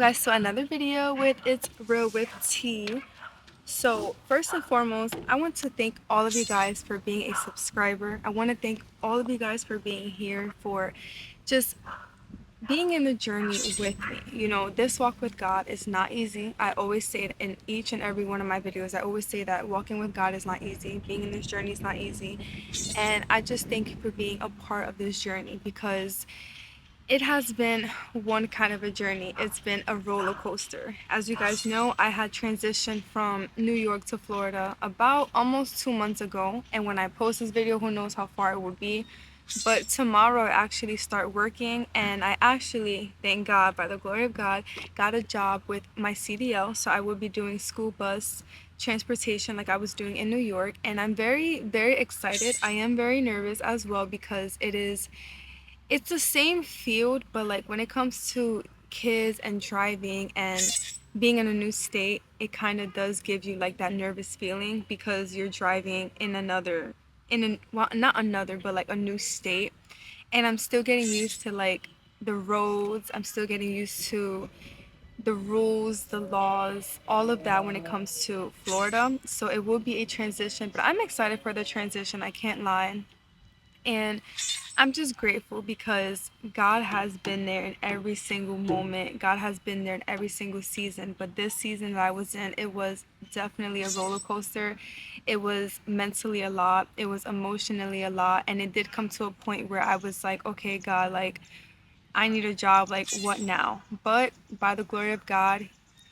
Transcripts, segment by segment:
guys to another video with It's Real with T. So first and foremost, I want to thank all of you guys for being a subscriber. I want to thank all of you guys for being here, for just being in the journey with me. You know, this walk with God is not easy. I always say it in each and every one of my videos. I always say that walking with God is not easy. Being in this journey is not easy. And I just thank you for being a part of this journey, because it has been one kind of a journey. It's been a roller coaster. As you guys know, I had transitioned from New York to Florida about almost 2 months ago. And when I post this video, who knows how far it will be. But tomorrow I actually start working, and I actually, thank God, by the glory of God, got a job with my CDL. So I will be doing school bus transportation like I was doing in New York. And I'm very, very excited. I am very nervous as well, because it's the same field, but like when it comes to kids and driving and being in a new state, it kind of does give you like that nervous feeling, because you're driving in another, well, not another, but like a new state. And I'm still getting used to like the roads. I'm still getting used to the rules, the laws, all of that when it comes to Florida. So it will be a transition, but I'm excited for the transition. I can't lie. And I'm just grateful because God has been there in every single moment. God has been there in every single season. But this season that I was in, it was definitely a roller coaster. It was mentally a lot. It was emotionally a lot. And it did come to a point where I was like, okay, God, like, I need a job. Like, what now? But by the glory of God,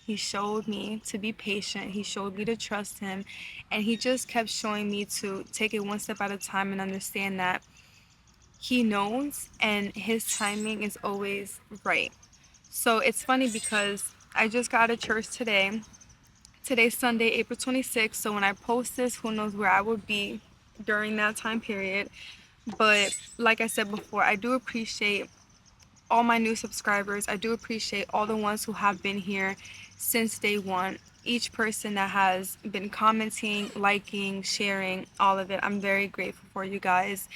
He showed me to be patient. He showed me to trust Him. And He just kept showing me to take it one step at a time and understand that He knows and His timing is always right. So it's funny because I just got to church today. Today's Sunday, April 26th. So when I post this, who knows where I will be during that time period. But like I said before, I do appreciate all my new subscribers. I do appreciate all the ones who have been here since day one. Each person that has been commenting, liking, sharing, all of it. I'm very grateful for you guys.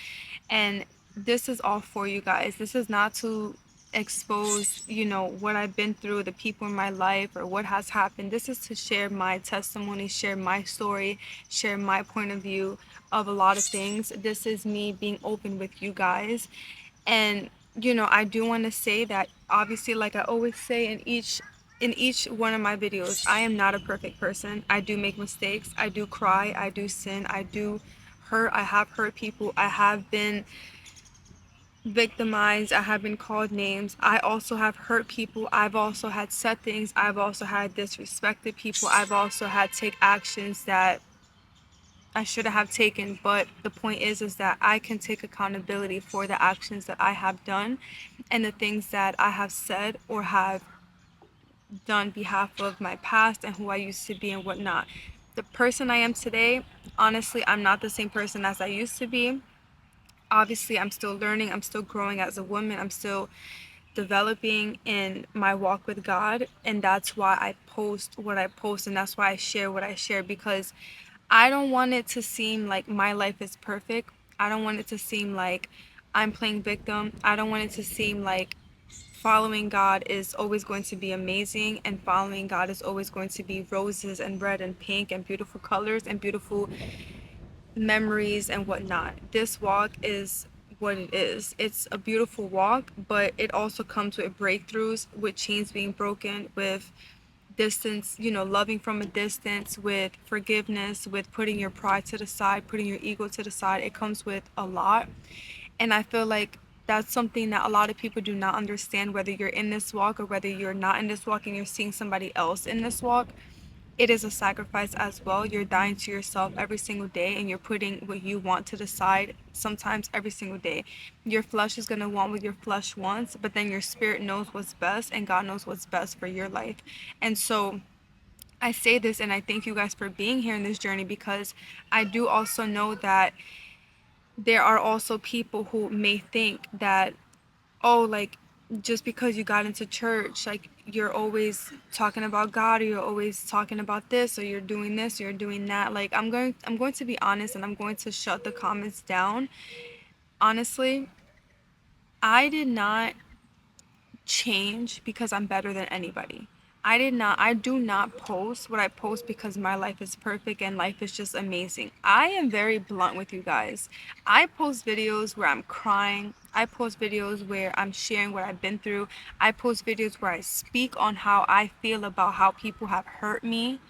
And this is all for you guys. This is not to expose, what I've been through, the people in my life, or what has happened. This is to share my testimony, share my story, share my point of view of a lot of things. This is me being open with you guys. And I do want to say that, obviously, like I always say in each one of my videos, I am not a perfect person. I do make mistakes. I do cry. I do sin. I do hurt. I have hurt people. I have been victimized. I have been called names. I also have hurt people. I've also had said things. I've also had disrespected people. I've also had take actions that I should have taken. But the point is that I can take accountability for the actions that I have done and the things that I have said or have done behalf of my past and who I used to be and whatnot. The person I am today, honestly, I'm not the same person as I used to be. Obviously, I'm still learning. I'm still growing as a woman. I'm still developing in my walk with God. And that's why I post what I post, and that's why I share what I share, because I don't want it to seem like my life is perfect. I don't want it to seem like I'm playing victim. I don't want it to seem like following God is always going to be amazing, and following God is always going to be roses and red and pink and beautiful colors and beautiful memories and whatnot. This walk is what it is. It's a beautiful walk, but it also comes with breakthroughs, with chains being broken, with distance, loving from a distance, with forgiveness, with putting your pride to the side, putting your ego to the side. It comes with a lot. And I feel like that's something that a lot of people do not understand, whether you're in this walk or whether you're not in this walk and you're seeing somebody else in this walk. It is a sacrifice as well. You're dying to yourself every single day, and you're putting what you want to the side sometimes every single day. Your flesh is going to want what your flesh wants, but then your spirit knows what's best, and God knows what's best for your life. And so I say this, and I thank you guys for being here in this journey, because I do also know that there are also people who may think that, oh, like, just because you got into church, like, you're always talking about God, or you're always talking about this, or you're doing this, or you're doing that. Like, I'm going to be honest, and I'm going to shut the comments down. Honestly, I did not change because I'm better than anybody. I do not post what I post because my life is perfect and life is just amazing. I am very blunt with you guys. I post videos where I'm crying. I post videos where I'm sharing what I've been through. I post videos where I speak on how I feel about how people have hurt me.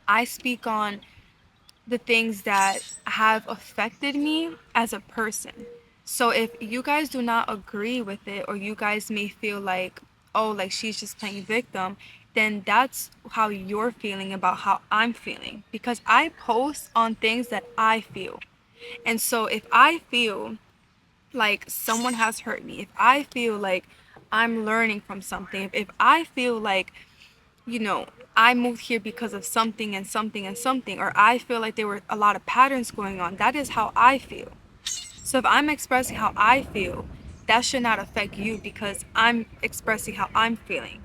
I speak on the things that have affected me as a person. So if you guys do not agree with it, or you guys may feel like, oh, like she's just playing victim, then that's how you're feeling about how I'm feeling. Because I post on things that I feel. And so if I feel like someone has hurt me, if I feel like I'm learning from something, if I feel like, you know, I moved here because of something and something and something, or I feel like there were a lot of patterns going on, that is how I feel. So if I'm expressing how I feel, that should not affect you because I'm expressing how I'm feeling.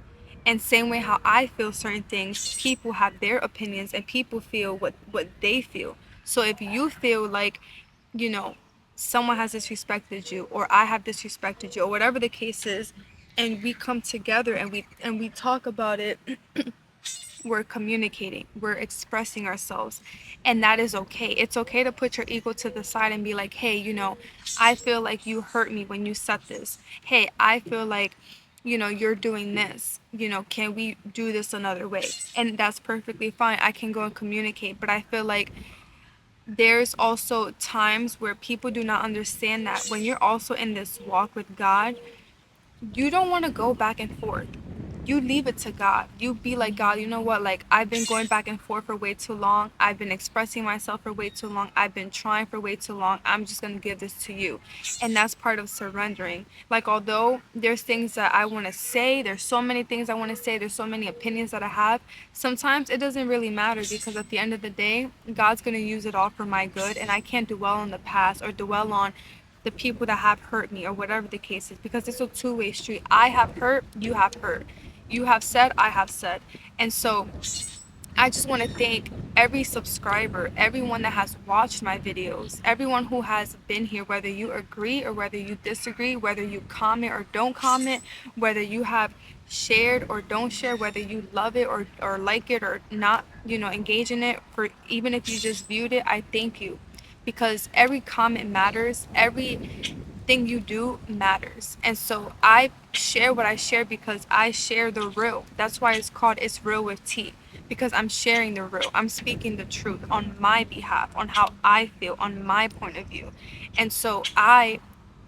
And same way how I feel certain things, people have their opinions and people feel what they feel. So if you feel like, you know, someone has disrespected you or I have disrespected you or whatever the case is, and we come together and we talk about it, we're communicating, we're expressing ourselves, and that is okay. It's okay to put your ego to the side and be like, hey, I feel like you hurt me when you said this. Hey, I feel like, you're doing this. Can we do this another way? And that's perfectly fine. I can go and communicate, but I feel like there's also times where people do not understand that when you're also in this walk with God, you don't want to go back and forth. You leave it to God. You be like, God, you know what? Like, I've been going back and forth for way too long. I've been expressing myself for way too long. I've been trying for way too long. I'm just going to give this to you. And that's part of surrendering. Like, although there's things that I want to say, there's so many things I want to say, there's so many opinions that I have, sometimes it doesn't really matter because at the end of the day, God's going to use it all for my good. And I can't dwell on the past or dwell on the people that have hurt me or whatever the case is, because it's a two-way street. I have hurt, you have hurt. You have said, I have said. And so I just want to thank every subscriber, everyone that has watched my videos, everyone who has been here, whether you agree or whether you disagree, whether you comment or don't comment, whether you have shared or don't share, whether you love it or like it or not, engage in it, for even if you just viewed it. I thank you, because every comment matters, everything you do matters. And so I share what I share because I share the real. That's why it's called It's Real with T, because I'm sharing the real. I'm speaking the truth on my behalf, on how I feel, on my point of view. And so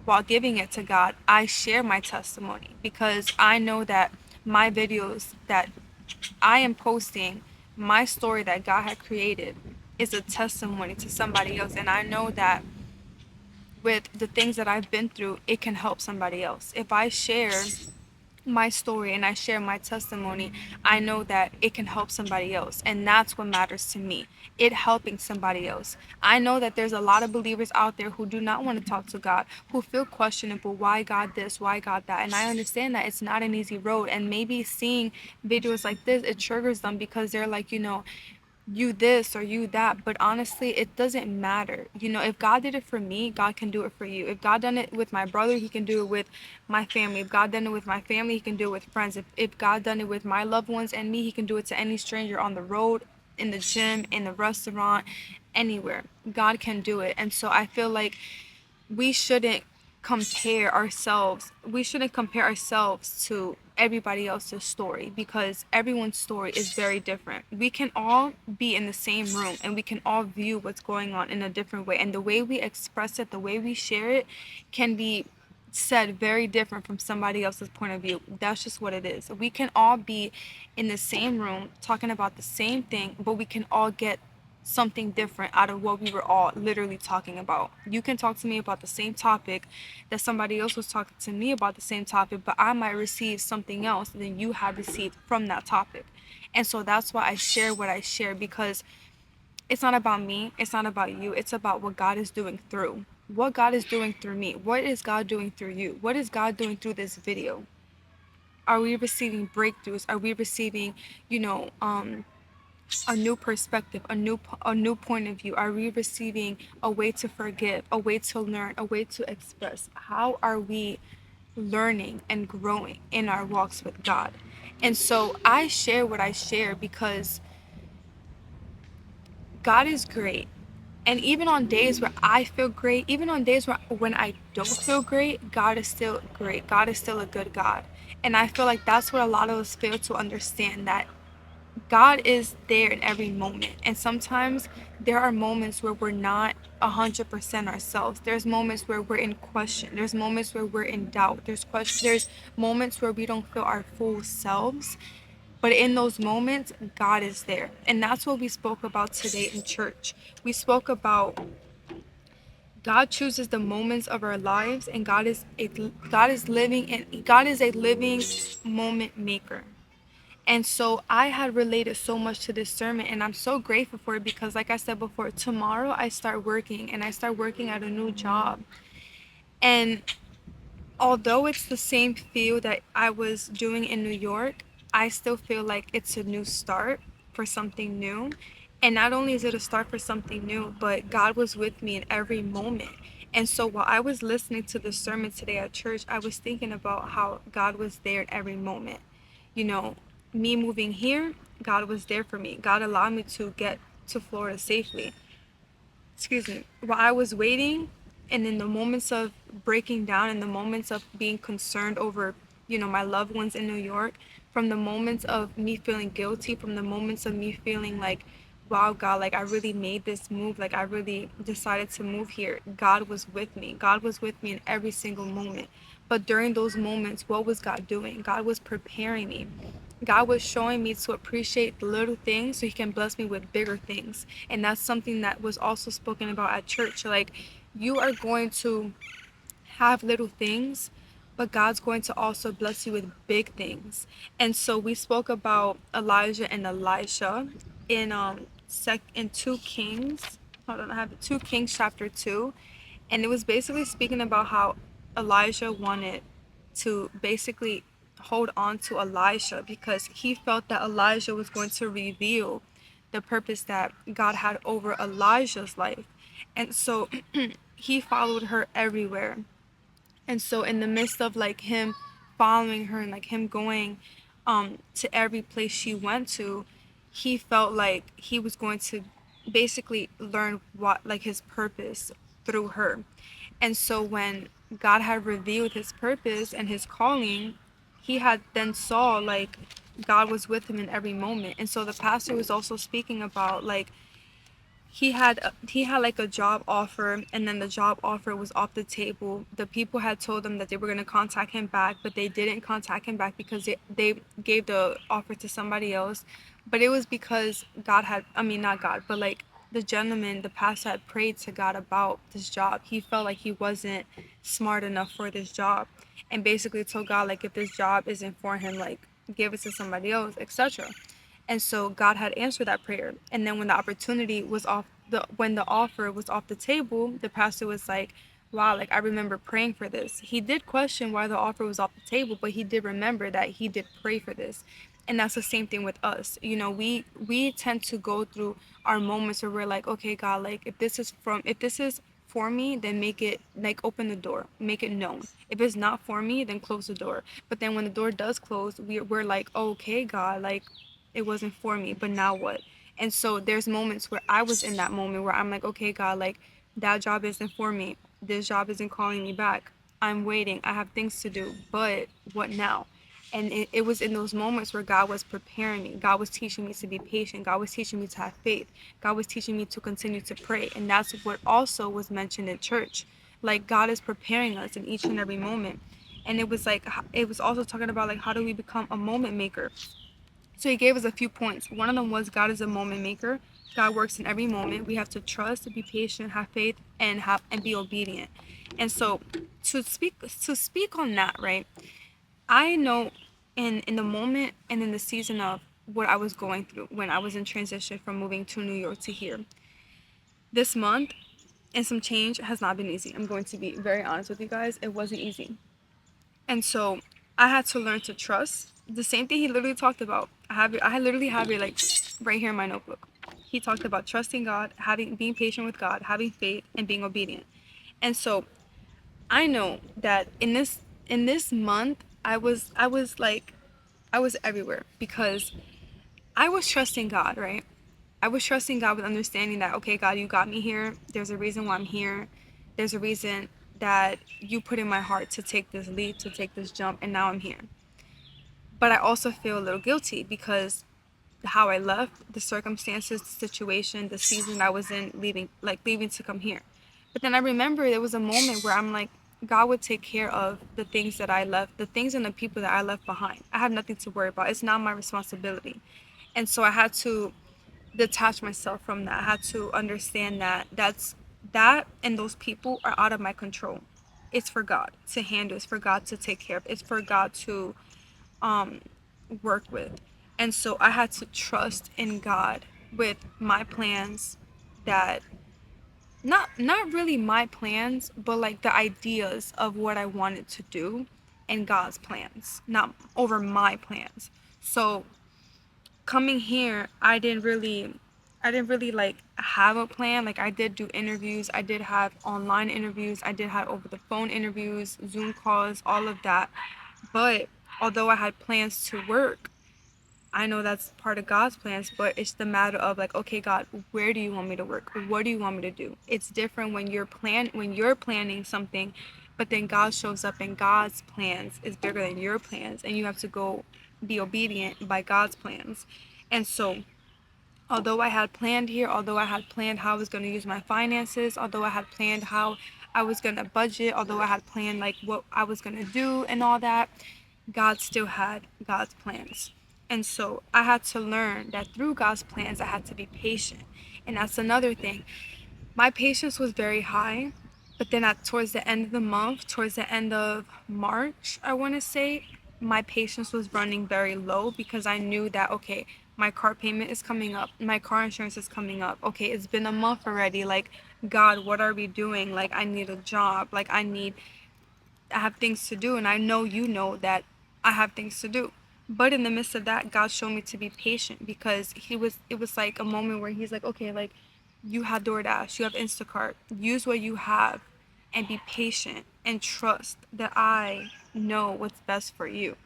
while giving it to God, I share my testimony because I know that my videos that I am posting, my story that God had created, is a testimony to somebody else. And I know that with the things that I've been through, it can help somebody else. If I share my story and I share my testimony, I know that it can help somebody else. And that's what matters to me, it helping somebody else. I know that there's a lot of believers out there who do not want to talk to God, who feel questionable, why God this, why God that. And I understand that it's not an easy road. And maybe seeing videos like this, it triggers them because they're like, you this or you that. But honestly, it doesn't matter. If God did it for me, God can do it for you. If God done it with my brother, he can do it with my family. If God done it with my family, he can do it with friends. If God done it with my loved ones and me, he can do it to any stranger on the road, in the gym, in the restaurant, anywhere. God can do it. And so I feel like we shouldn't compare ourselves to everybody else's story, because everyone's story is very different. We can all be in the same room and we can all view what's going on in a different way, and the way we express it, the way we share it, can be said very different from somebody else's point of view. That's just what it is. We can all be in the same room talking about the same thing, but we can all get something different out of what we were all literally talking about. You can talk to me about the same topic that somebody else was talking to me about, the same topic, but I might receive something else than you have received from that topic. And so that's why I share what I share, because it's not about me, it's not about you, it's about what God is doing through. What God is doing through me. What is God doing through you? What is God doing through this video? Are we receiving breakthroughs? Are we receiving, a new perspective, a new point of view? Are we receiving a way to forgive, a way to learn, a way to express? How are we learning and growing in our walks with God. And so I share what I share because God is great. And even on days where I feel great, even on days when I don't feel great, God is still great. God is still a good God. And I feel like that's what a lot of us fail to understand, that God is there in every moment. And sometimes there are moments where we're not 100% ourselves. There's moments where we're in question. There's moments where we're in doubt. There's moments where we don't feel our full selves. But in those moments, God is there. And that's what we spoke about today in church. We spoke about God chooses the moments of our lives, and God is a living moment maker. And so I had related so much to this sermon, and I'm so grateful for it because, like I said before, tomorrow I start working, and I start working at a new job. And although it's the same field that I was doing in New York, I still feel like it's a new start for something new. And not only is it a start for something new, but God was with me in every moment. And so while I was listening to the sermon today at church, I was thinking about how God was there in every moment. You know, me moving here, God was there for me. God allowed me to get to Florida safely. Excuse me. While I was waiting, and in the moments of breaking down, in the moments of being concerned over, my loved ones in New York, from the moments of me feeling guilty, from the moments of me feeling like, wow, God, like I really made this move, like I really decided to move here, God was with me. God was with me in every single moment. But during those moments, what was God doing? God was preparing me. God was showing me to appreciate the little things so he can bless me with bigger things. And that's something that was also spoken about at church. Like, you are going to have little things, but God's going to also bless you with big things. And so we spoke about Elijah and Elisha in in 2 Kings. Hold on, I have 2 Kings chapter 2, and it was basically speaking about how Elijah wanted to basically hold on to Elisha because he felt that Elijah was going to reveal the purpose that God had over Elijah's life. And so he followed her everywhere. And so in the midst of like him following her and like him going to every place she went to, he felt like he was going to basically learn what like his purpose through her. And so when God had revealed his purpose and his calling, he had then saw like God was with him in every moment. And so the pastor was also speaking about like he had like a job offer, and then the job offer was off the table. The people had told him that they were going to contact him back, but they didn't contact him back because they gave the offer to somebody else. But it was because God had, I mean, not God, but like the gentleman, the pastor had prayed to God about this job. He felt like he wasn't smart enough for this job, and basically told God like, if this job isn't for him, like give it to somebody else, etc. And so God had answered that prayer. And then when the opportunity was when the offer was off the table, the pastor was like, wow, like I remember praying for this. He did question why the offer was off the table, but he did remember that he did pray for this. And that's the same thing with us. We tend to go through our moments where we're like, okay, God, like if this is for me, then make it like open the door, make it known. If it's not for me, then close the door. But then when the door does close, we're like, okay, God, like it wasn't for me, but now what? And so there's moments where I was in that moment where I'm like, okay, God, like that job isn't for me. This job isn't calling me back. I'm waiting. I have things to do, but what now? And it was in those moments where God was preparing me. God was teaching me to be patient. God was teaching me to have faith. God was teaching me to continue to pray. And that's what also was mentioned in church. Like God is preparing us in each and every moment. And it was like, it was also talking about like, how do we become a moment maker? So he gave us a few points. One of them was God is a moment maker. God works in every moment. We have to trust, be patient, have faith, and be obedient. And so to speak on that, right? I know in the moment and in the season of what I was going through when I was in transition from moving to New York to here. This month and some change has not been easy. I'm going to be very honest with you guys. It wasn't easy. And so I had to learn to trust. The same thing he literally talked about. I literally have it like right here in my notebook. He talked about trusting God, being patient with God, having faith, and being obedient. And so I know that in this in this month, I was everywhere because I was trusting God, right? I was trusting God with understanding that, okay, God, you got me here. There's a reason why I'm here. There's a reason that you put in my heart to take this leap, to take this jump, and now I'm here. But I also feel a little guilty because how I left, the circumstances, the situation, the season I was in, leaving to come here. But then I remember there was a moment where I'm like, God would take care of the things that I left, the things and the people that I left behind. I have nothing to worry about. It's not my responsibility. And so I had to detach myself from that. I had to understand that that and those people are out of my control. It's for God to handle. It's for God to take care of. It's for God to um work with. And so I had to trust in God with my plans, that not really my plans, but like the ideas of what I wanted to do, and God's plans, not over my plans. So coming here, I didn't really like have a plan. Like I did do interviews, I did have online interviews, I did have over the phone interviews, Zoom calls, all of that. But although I had plans to work, I know that's part of God's plans, but it's the matter of like, okay, God, where do you want me to work? What do you want me to do? It's different when you're planning something, but then God shows up and God's plans is bigger than your plans, and you have to go be obedient by God's plans. And so although I had planned here, although I had planned how I was going to use my finances, although I had planned how I was going to budget, although I had planned like what I was going to do and all that, God still had God's plans. And so I had to learn that through God's plans, I had to be patient. And that's another thing. My patience was very high, but then towards the end of the month, towards the end of March, I want to say, my patience was running very low because I knew that, okay, my car payment is coming up, my car insurance is coming up. Okay, it's been a month already. Like, God, what are we doing? Like, I need a job. Like, I have things to do, and I know you know that I have things to do. But in the midst of that, God showed me to be patient because it was like a moment where he's like, okay, like you have DoorDash, you have Instacart, use what you have and be patient and trust that I know what's best for you.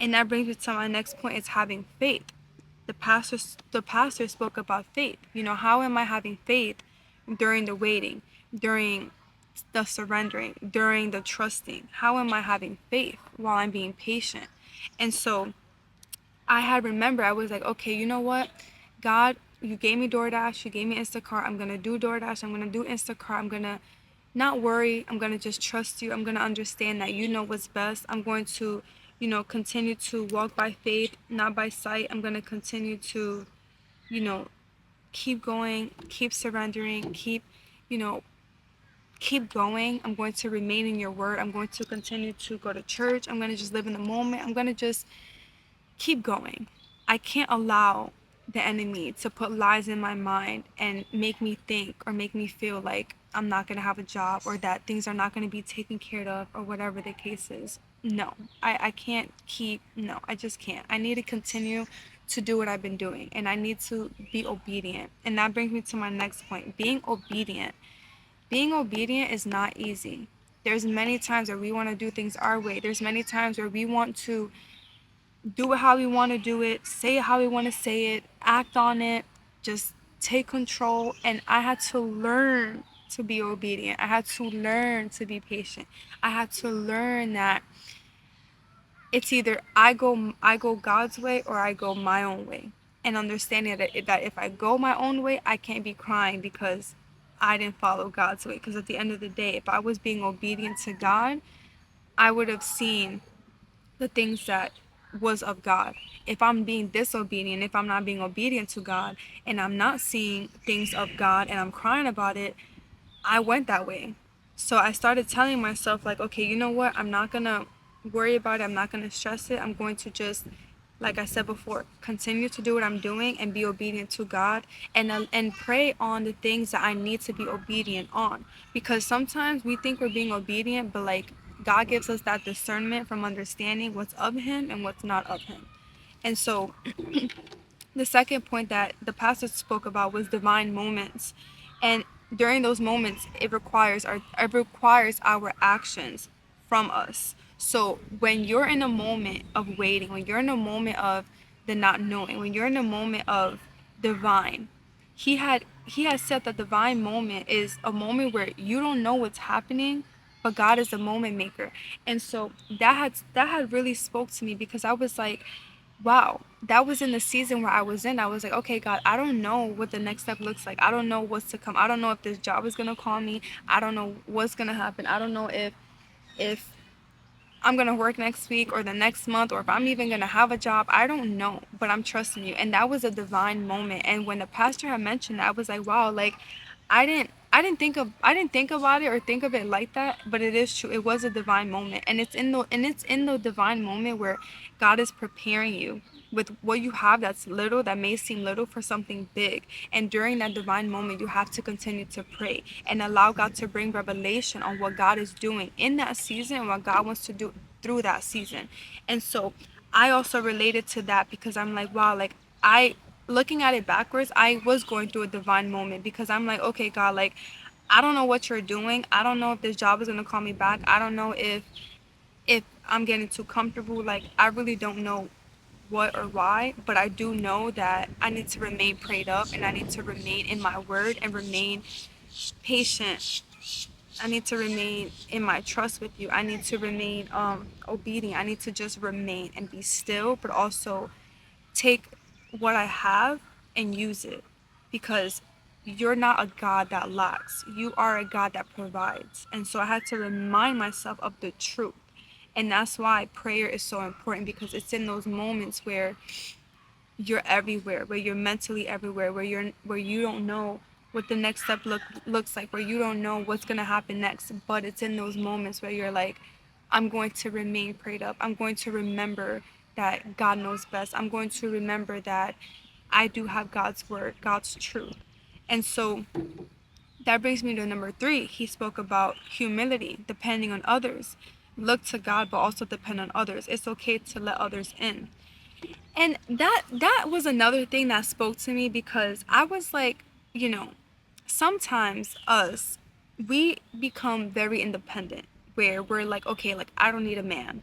And that brings me to my next point, is having faith. The pastor spoke about faith. You know, how am I having faith during the waiting, during the surrendering, during the trusting? How am I having faith while I'm being patient? And so I had remembered, I was like, okay, you know what? God, you gave me DoorDash, you gave me Instacart. I'm going to do DoorDash, I'm going to do Instacart. I'm going to not worry. I'm going to just trust you. I'm going to understand that you know what's best. I'm going to, continue to walk by faith, not by sight. I'm going to continue to, you know, keep going, keep surrendering, you know, keep going. I'm going to remain in your word. I'm going to continue to go to church. I'm going to just live in the moment. I'm going to just keep going. I can't allow the enemy to put lies in my mind and make me think or make me feel like I'm not going to have a job, or that things are not going to be taken care of, or whatever the case is. No, I can't no, I just can't. I need to continue to do what I've been doing, and I need to be obedient. And that brings me to my next point, being obedient. Being obedient is not easy. There's many times where we want to do things our way. There's many times where we want to do it how we want to do it, say it how we want to say it, act on it, just take control. And I had to learn to be obedient. I had to learn to be patient. I had to learn that it's either I go God's way or I go my own way. And understanding that if I go my own way, I can't be crying because I didn't follow God's way. Because at the end of the day, if I was being obedient to God, I would have seen the things that was of God. If I'm being disobedient, if I'm not being obedient to God, and I'm not seeing things of God and I'm crying about it, I went that way. So I started telling myself, like, okay, you know what? I'm not gonna worry about it. I'm not gonna stress it. I'm going to just, like I said before, continue to do what I'm doing and be obedient to God, and pray on the things that I need to be obedient on. Because sometimes we think we're being obedient, but like God gives us that discernment from understanding what's of Him and what's not of Him. And so the second point that the pastor spoke about was divine moments. And during those moments, it requires our actions from us. So when you're in a moment of waiting, when you're in a moment of the not knowing, when you're in a moment of divine, he has said that divine moment is a moment where you don't know what's happening, but God is the moment maker. And so that had really spoke to me, because I was like, wow, that was in the season where I was in. I was like, okay, God, I don't know what the next step looks like. I don't know what's to come. I don't know if this job is gonna call me. I don't know what's gonna happen. I don't know if I'm gonna work next week or the next month, or if I'm even gonna have a job. I don't know, but I'm trusting you. And that was a divine moment. And when the pastor had mentioned that, I was like, wow, like I didn't think about it or think of it like that, but it is true. It was a divine moment. And it's in the divine moment where God is preparing you with what you have that's little, that may seem little, for something big. And during that divine moment, you have to continue to pray and allow God to bring revelation on what God is doing in that season and what God wants to do through that season. And so I also related to that, because I'm like, wow, like I looking at it backwards, I was going through a divine moment, because I'm like, okay, God, like I don't know what you're doing. I don't know if this job is gonna call me back. I don't know if I'm getting too comfortable. Like I really don't know what or why, but I do know that I need to remain prayed up, and I need to remain in my word and remain patient. I need to remain in my trust with you. I need to remain obedient. I need to just remain and be still, but also take what I have and use it, because you're not a God that lacks. You are a God that provides. And so I had to remind myself of the truth. And that's why prayer is so important, because it's in those moments where you're everywhere, where you're mentally everywhere, where you don't know what the next step looks like, where you don't know what's going to happen next. But it's in those moments where you're like, I'm going to remain prayed up. I'm going to remember that God knows best. I'm going to remember that I do have God's word, God's truth. And so that brings me to number 3. He spoke about humility, depending on others. Look to God, but also depend on others. It's okay to let others in. And that was another thing that spoke to me, because I was like, you know, sometimes we become very independent, where we're like, okay, like I don't need a man.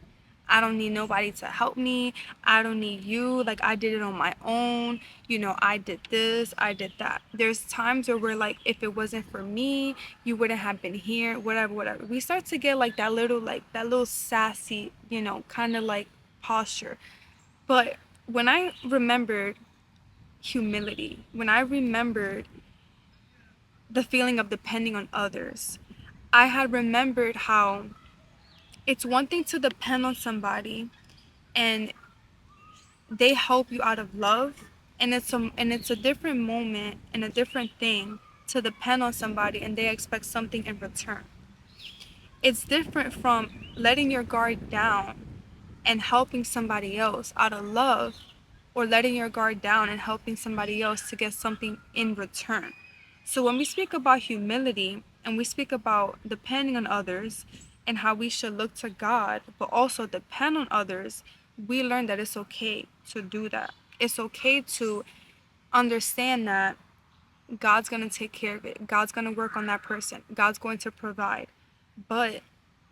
I don't need nobody to help me. I don't need you. Like I did it on my own. I did this, I did that. There's times where we're like, if it wasn't for me, you wouldn't have been here, whatever, whatever. We start to get like that little sassy, kind of like posture. But when I remembered humility, when I remembered the feeling of depending on others, I had remembered how it's one thing to depend on somebody and they help you out of love, and it's a different moment and a different thing to depend on somebody and they expect something in return. It's different from letting your guard down and helping somebody else out of love, or letting your guard down and helping somebody else to get something in return. So when we speak about humility and we speak about depending on others and how we should look to God, but also depend on others, we learn that it's okay to do that. It's okay to understand that God's going to take care of it. God's going to work on that person. God's going to provide. But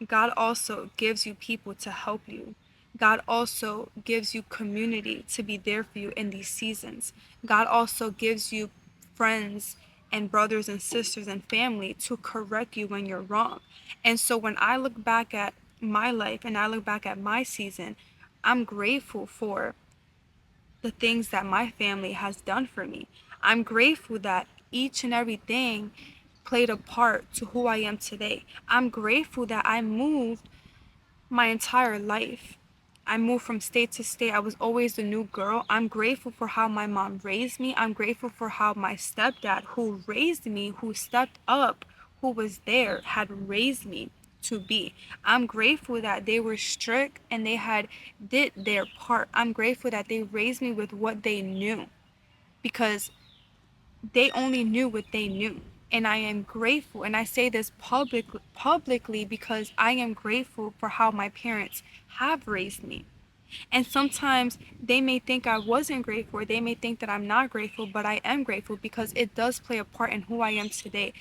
God also gives you people to help you. God also gives you community to be there for you in these seasons. God also gives you friends and brothers and sisters and family to correct you when you're wrong. And so when I look back at my life and I look back at my season, I'm grateful for the things that my family has done for me. I'm grateful that each and everything played a part to who I am today. I'm grateful that I moved my entire life. I moved from state to state. I was always the new girl. I'm grateful for how my mom raised me. I'm grateful for how my stepdad, who raised me, who stepped up, who was there, had raised me to be. I'm grateful that they were strict and they had did their part. I'm grateful that they raised me with what they knew, because they only knew what they knew. And I am grateful, and I say this publicly because I am grateful for how my parents have raised me. And sometimes they may think I wasn't grateful, or they may think that I'm not grateful, but I am grateful because it does play a part in who I am today.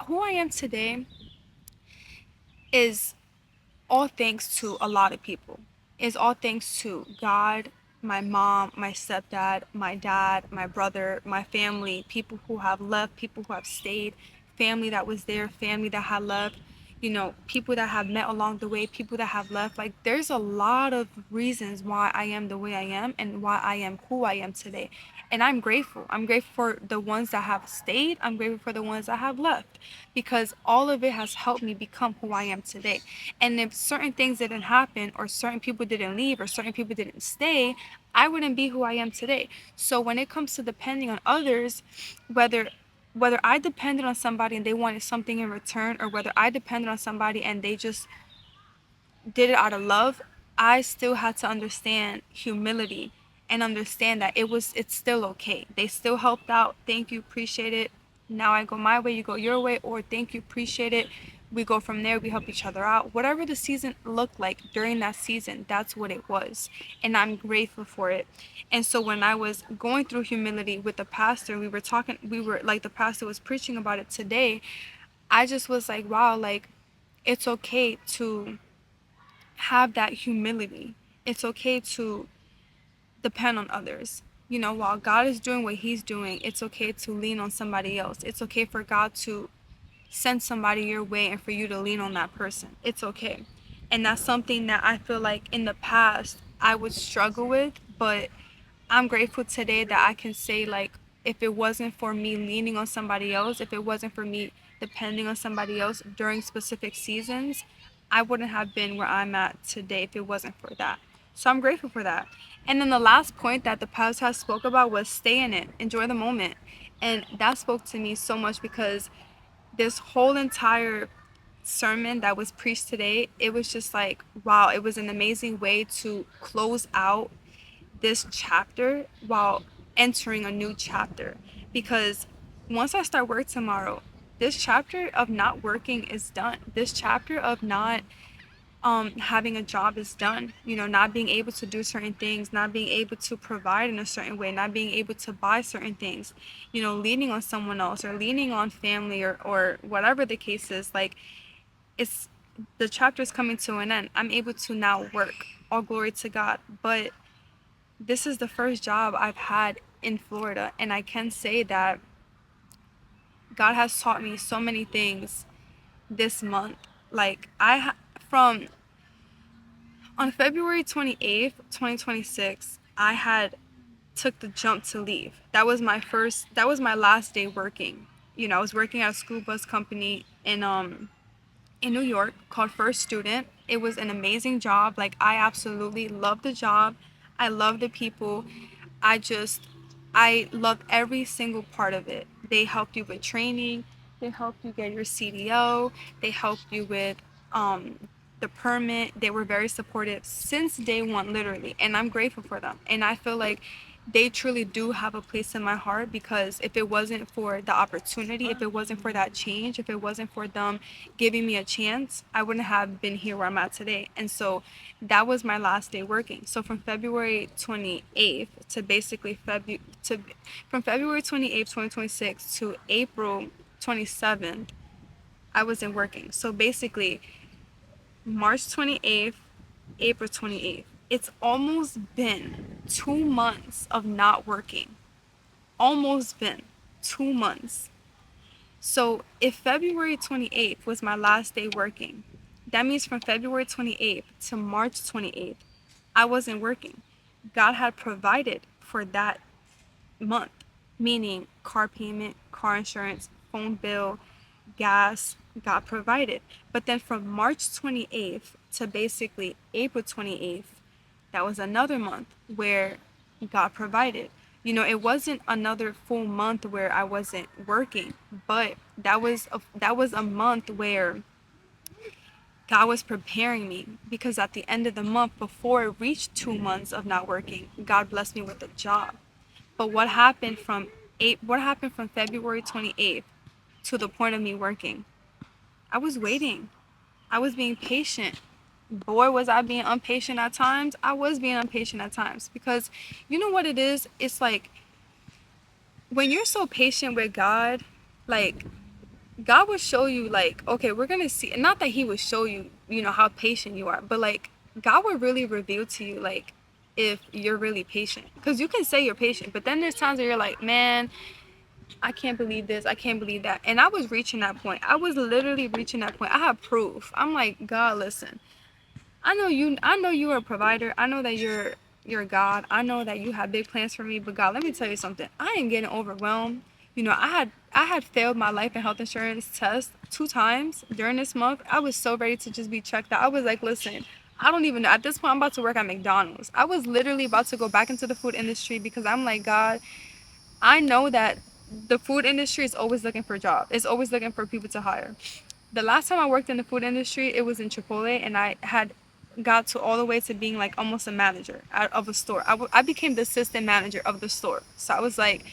Who I am today is all thanks to a lot of people. It's all thanks to God, my mom, my stepdad, my dad, my brother, my family, people who have left, people who have stayed, family that was there, family that had left, people that have met along the way, people that have left. Like, there's a lot of reasons why I am the way I am and why I am who I am today. And I'm grateful. I'm grateful for the ones that have stayed. I'm grateful for the ones that have left, because all of it has helped me become who I am today. And if certain things didn't happen, or certain people didn't leave, or certain people didn't stay, I wouldn't be who I am today. So when it comes to depending on others, whether I depended on somebody and they wanted something in return, or whether I depended on somebody and they just did it out of love, I still had to understand humility and understand that it's still okay. They still helped out. Thank you, appreciate it. Now I go my way, you go your way, or thank you, appreciate it. We go from there, we help each other out. Whatever the season looked like during that season, that's what it was. And I'm grateful for it. And so when I was going through humility with the pastor, we were like, the pastor was preaching about it today. I just was like, wow, like, it's okay to have that humility. It's okay to depend on others. While God is doing what He's doing, it's okay to lean on somebody else. It's okay for God to send somebody your way and for you to lean on that person. It's okay. And that's something that I feel like in the past I would struggle with, but I'm grateful today that I can say, like, if it wasn't for me leaning on somebody else, if it wasn't for me depending on somebody else during specific seasons, I wouldn't have been where I'm at today if it wasn't for that. So I'm grateful for that. And then the last point that the pastor spoke about was stay in it, enjoy the moment. And that spoke to me so much, because this whole entire sermon that was preached today, it was just like, wow, it was an amazing way to close out this chapter while entering a new chapter. Because once I start work tomorrow, this chapter of not working is done. This chapter of not having a job is done. Not being able to do certain things, not being able to provide in a certain way, not being able to buy certain things, leaning on someone else or leaning on family, or whatever the case is. Like, it's the chapter is coming to an end. I'm able to now work. All glory to God. But this is the first job I've had in Florida, and I can say that God has taught me so many things this month. Like, from on February 28th, 2026, I had took the jump to leave. That was my last day working. I was working at a school bus company in New York called First Student. It was an amazing job. Like, I absolutely loved the job. I love the people. I love every single part of it. They helped you with training. They helped you get your CDO. They helped you with the permit. They were very supportive since day one, literally. And I'm grateful for them. And I feel like they truly do have a place in my heart, because if it wasn't for the opportunity, if it wasn't for that change, if it wasn't for them giving me a chance, I wouldn't have been here where I'm at today. And so that was my last day working. So from February 28th to basically from February 28th, 2026 to April 27th, I wasn't working. So basically March 28th, April 28th. It's almost been 2 months of not working. Almost been 2 months. So if February 28th was my last day working, that means from February 28th to March 28th, I wasn't working. God had provided for that month, meaning car payment, car insurance, phone bill, gas, got provided. But then from March 28th to basically April 28th, that was another month where God provided. It wasn't another full month where I wasn't working, but that was a month where God was preparing me, because at the end of the month, before it reached 2 months of not working, God blessed me with a job. But what happened from February 28th to the point of me working? I was waiting. I was being patient. Boy, was I being impatient at times. I was being impatient at times, because you know what it is? It's like, when you're so patient with God, like, God will show you, like, okay, we're gonna see, not that he will show you, you know, how patient you are, but like God will really reveal to you, like, if you're really patient, because you can say you're patient, but then there's times where you're like, man, I can't believe this, I can't believe that. And I was reaching that point. I was literally reaching that point. I have proof. I'm like, God, listen, I know you're a provider. I know that you're God. I know that you have big plans for me, but God, let me tell you something. I am getting overwhelmed. You know, I had failed my life and health insurance test 2 times during this month. I was so ready to just be checked out. I was like, listen, I don't even know. At this point, I'm about to work at McDonald's. I was literally about to go back into the food industry because I'm like, God, I know that the food industry is always looking for jobs. It's always looking for people to hire. The last time I worked in the food industry, it was in Chipotle, and I had got to all the way to being like almost a manager of a store. I became the assistant manager of the store. So I was like,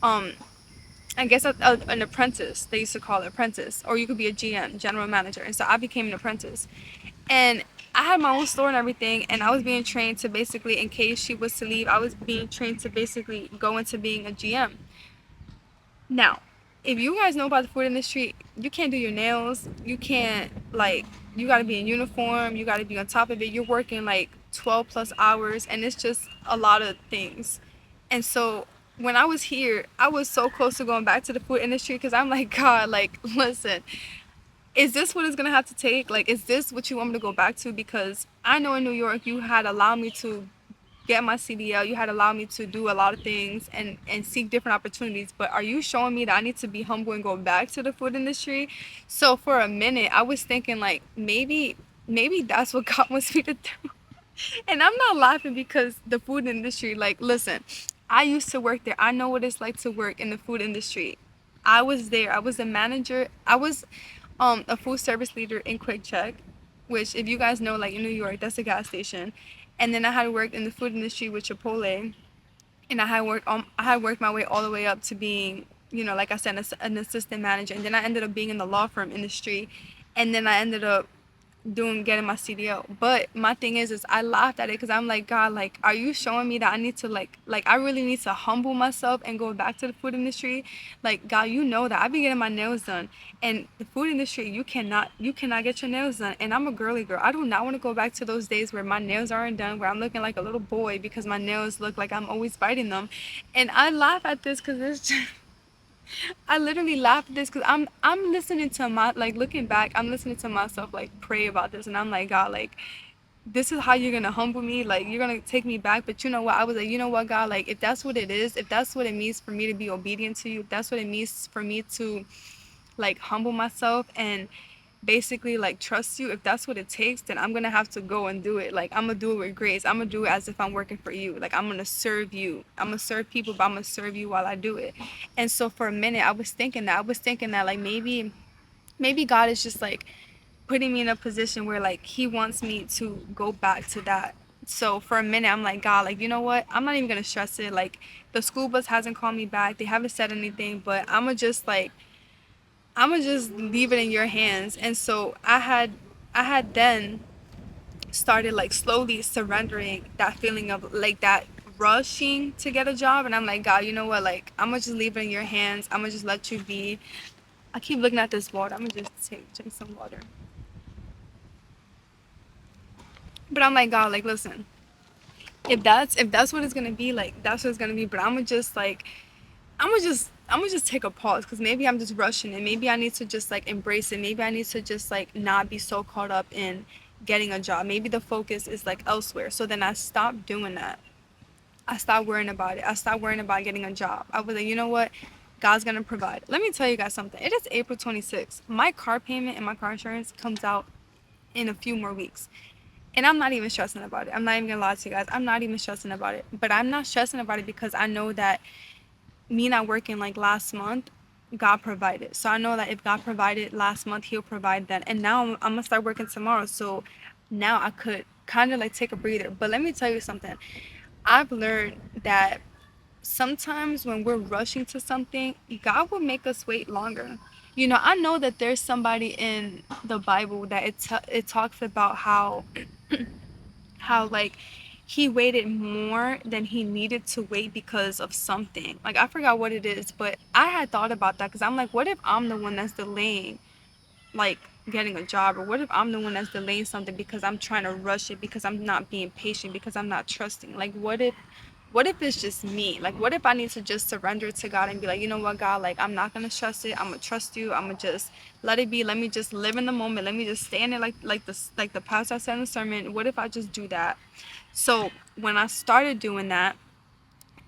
um, I guess an apprentice. They used to call it apprentice, or you could be a GM, general manager. And so I became an apprentice, and I had my own store and everything, and I was being trained to basically, in case she was to leave, I was being trained to basically go into being a GM. Now, if you guys know about the food industry, you can't do your nails. You can't, like, you got to be in uniform. You got to be on top of it. You're working like 12 plus hours, and it's just a lot of things. And so when I was here, I was so close to going back to the food industry because I'm like, God, like, listen, is this what it's going to have to take? Like, is this what you want me to go back to? Because I know in New York, you had allowed me to get my CDL. You had allowed me to do a lot of things and seek different opportunities. But are you showing me that I need to be humble and go back to the food industry? So for a minute, I was thinking like maybe that's what God wants me to do. And I'm not laughing because the food industry, like, listen, I used to work there. I know what it's like to work in the food industry. I was there. I was a manager. I was a food service leader in Quick Check, which if you guys know, like in New York, that's a gas station. And then I had worked in the food industry with Chipotle, and I had worked my way all the way up to being, you know, like I said, an assistant manager. And then I ended up being in the law firm industry, and then I ended up getting my CDL. But my thing is I laughed at it because I'm like, God, like, are you showing me that I need to like I really need to humble myself and go back to the food industry? Like, God, you know that I be getting my nails done, and the food industry, you cannot get your nails done. And I'm a girly girl. I do not want to go back to those days where my nails aren't done, where I'm looking like a little boy because my nails look like I'm always biting them. And I laugh at this because it's just I literally laugh at this because I'm listening to my, like, looking back, I'm listening to myself like pray about this, and I'm like, God, like, this is how you're gonna humble me, like you're gonna take me back. But you know what, I was like, you know what, God, like, if that's what it is, if that's what it means for me to be obedient to you, if that's what it means for me to like humble myself and basically like trust you, if that's what it takes, then I'm gonna have to go and do it. Like, I'm gonna do it with grace. I'm gonna do it as if I'm working for you. Like, I'm gonna serve you. I'm gonna serve people, but I'm gonna serve you while I do it. And so for a minute I was thinking that like maybe God is just like putting me in a position where like he wants me to go back to that. So for a minute I'm like, God, like, you know what, I'm not even gonna stress it. Like, the school bus hasn't called me back, they haven't said anything, but I'm gonna just leave it in your hands. And so I had then started like slowly surrendering that feeling of like that rushing to get a job. And I'm like, God, you know what, like, I'm gonna just leave it in your hands. I'm gonna just let you be. I keep looking at this water. I'm gonna just drink some water. But I'm like, God, like, listen, if that's what it's gonna be, like, that's what it's gonna be. But I'm gonna just take a pause because maybe I'm just rushing and maybe I need to just like embrace it. Maybe I need to just like not be so caught up in getting a job. Maybe the focus is like elsewhere. So then I stopped doing that. I stopped worrying about it. I stopped worrying about getting a job. I was like, you know what? God's gonna provide. Let me tell you guys something. It is April 26th. My car payment and my car insurance comes out in a few more weeks. And I'm not even stressing about it. I'm not even gonna lie to you guys. I'm not even stressing about it. But I'm not stressing about it because I know that me not working like last month, God provided. So I know that if God provided last month, He'll provide then. And now I'm gonna start working tomorrow. So now I could kind of like take a breather. But let me tell you something. I've learned that sometimes when we're rushing to something, God will make us wait longer. You know, I know that there's somebody in the Bible that it talks about how like he waited more than he needed to wait because of something. Like, I forgot what it is, but I had thought about that because I'm like, what if I'm the one that's delaying, like, getting a job? Or what if I'm the one that's delaying something because I'm trying to rush it, because I'm not being patient, because I'm not trusting? Like, what if it's just me? Like, what if I need to just surrender it to God and be like, you know what, God, like, I'm not gonna trust it. I'm gonna trust you. I'm gonna just let it be. Let me just live in the moment. Let me just stay in it, like the pastor said in the sermon. What if I just do that? So when I started doing that,